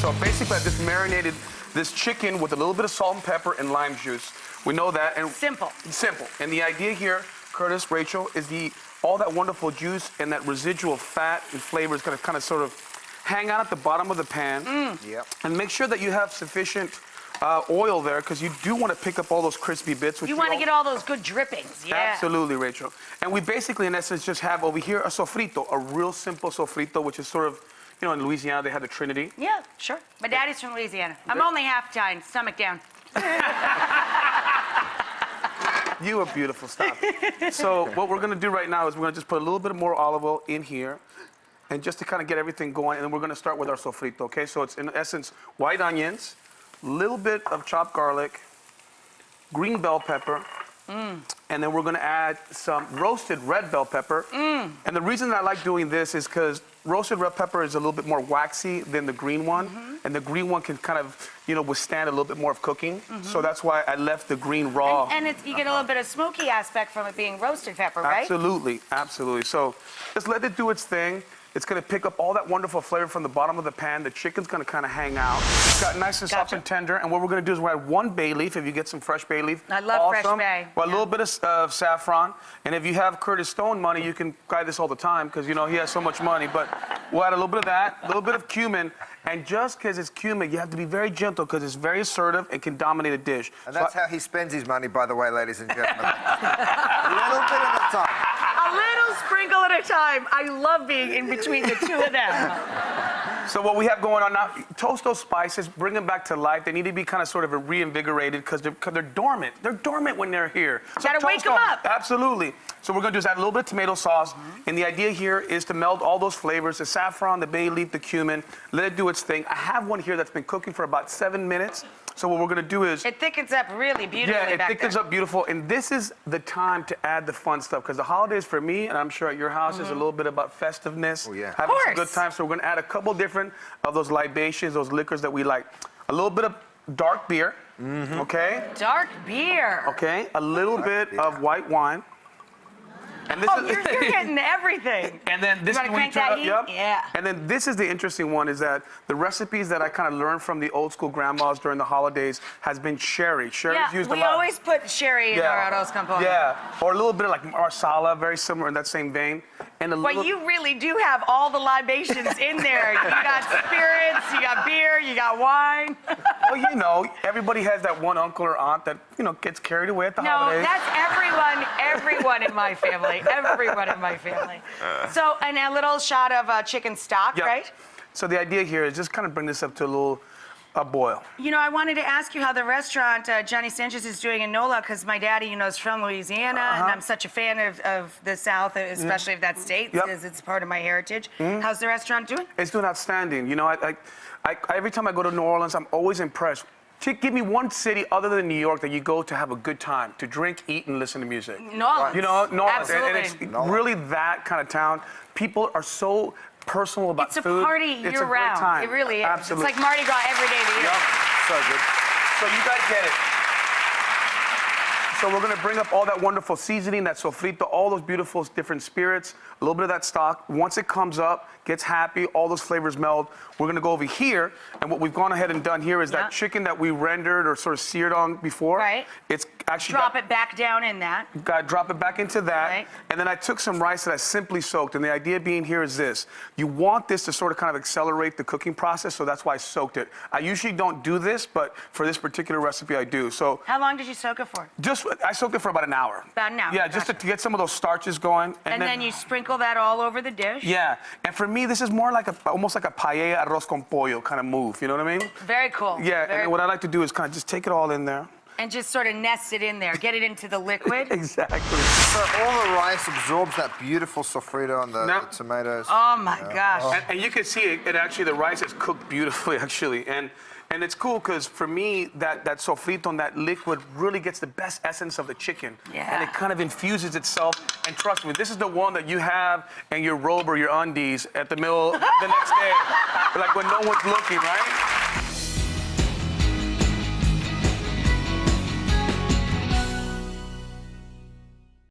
So basically, I just marinated this chicken with a little bit of salt and pepper and lime juice. We know that. And simple. Simple. And the idea here, Curtis, Rachel, is all that wonderful juice and that residual fat and flavor is going to kind of sort of hang out at the bottom of the pan. Yep. And make sure that you have sufficient oil there, because you do want to pick up all those crispy bits. You want to get all those good drippings, yeah. Absolutely, Rachel. And we basically, in essence, just have over here a sofrito, a real simple sofrito, which is sort of, you know, in Louisiana, they have the Trinity. Yeah, sure. My daddy's from Louisiana. I'm only half Italian, stomach down. You are beautiful, stop. So what we're going to do right now is we're going to just put a little bit more olive oil in here, and just to kind of get everything going, and then we're going to start with our sofrito, okay? So it's, in essence, white onions, little bit of chopped garlic, green bell pepper, and then we're going to add some roasted red bell pepper. And the reason that I like doing this is because roasted red pepper is a little bit more waxy than the green one, and the green one can kind of, you know, withstand a little bit more of cooking. So that's why I left the green raw. And you get a little bit of smoky aspect from it being roasted pepper, right? Absolutely, absolutely. So just let it do its thing. It's going to pick up all that wonderful flavor from the bottom of the pan. The chicken's going to kind of hang out. It's got nice and soft and tender. And what we're going to do is we're going to add 1 bay leaf, if you get some fresh bay leaf. I love fresh bay. Well, a little bit of saffron. And if you have Curtis Stone money, you can buy this all the time, because, you know, he has so much money. But we'll add a little bit of that, a little bit of cumin. And just because it's cumin, you have to be very gentle, because it's very assertive and can dominate a dish. And that's how he spends his money, by the way, ladies and gentlemen. A little bit at a time. A little sprinkle at a time. I love being in between the two of them. So what we have going on now, toast those spices, bring them back to life. They need to be kind of sort of reinvigorated, because they're dormant. They're dormant when they're here. So gotta wake them up. Absolutely. So what we're gonna do is add a little bit of tomato sauce. And the idea here is to meld all those flavors, the saffron, the bay leaf, the cumin, let it do its thing. I have one here that's been cooking for about 7 minutes. So what we're gonna do is... It thickens up really beautifully back there. Yeah, it thickens up beautiful. And this is the time to add the fun stuff, because the holidays for me, and I'm sure at your house, is a little bit about festiveness. Oh, yeah. Having some good time. So we're gonna add a couple different of those libations, those liquors that we like. A little bit of dark beer, okay? Dark beer. Okay, a little bit of white wine. And this You're getting everything. And then this you is want to crank that heat? Yeah. And then this is the interesting one, is that the recipes that I kind of learned from the old school grandmas during the holidays has been sherry. Sherry's used a lot. We always put sherry in our Arroz Con Pollo. Yeah, or a little bit of like marsala, very similar in that same vein. And But you really do have all the libations in there. You got spirits, you got beer, you got wine. Well, you know, everybody has that one uncle or aunt that, you know, gets carried away at the holidays. No, that's everyone in my family. Everyone in my family. So, and a little shot of chicken stock, right? So the idea here is just kind of bring this up to a boil. You know, I wanted to ask you how the restaurant Johnny Sanchez is doing in NOLA, because my daddy, you know, is from Louisiana, and I'm such a fan of the South, especially of that state, because it's part of my heritage. How's the restaurant doing? It's doing outstanding. You know, every time I go to New Orleans, I'm always impressed. Give me one city other than New York that you go to have a good time, to drink, eat, and listen to music. New Orleans. You know, New Orleans. Absolutely. And it's really that kind of town. People are so personal about food. It's a party year-round. Time. It really is. Absolutely. It's like Mardi Gras every day of the year. So good. So you guys get it. So we're gonna bring up all that wonderful seasoning, that sofrito, all those beautiful different spirits, a little bit of that stock. Once it comes up, gets happy, all those flavors meld, we're gonna go over here, and what we've gone ahead and done here is that chicken that we rendered or sort of seared on before. Right. It's actually drop it back down in that. Drop it back into that. Right. And then I took some rice that I simply soaked, and the idea being here is this. You want this to sort of kind of accelerate the cooking process, so that's why I soaked it. I usually don't do this, but for this particular recipe I do. So how long did you soak it for? I soaked it for about an hour. About an hour. Yeah, just to get some of those starches going. And then you sprinkle that all over the dish. Yeah, and for me, this is more like almost like a paella arroz con pollo kind of move. You know what I mean? Very cool. Yeah, and what I like to do is kind of just take it all in there. And just sort of nest it in there, get it into the liquid. Exactly. So all the rice absorbs that beautiful sofrito and the tomatoes. Oh my gosh. And you can see it actually, the rice is cooked beautifully, actually. And it's cool because for me, that sofrito and that liquid really gets the best essence of the chicken. Yeah. And it kind of infuses itself. And trust me, this is the one that you have in your robe or your undies at the middle the next day. Like when no one's looking, right?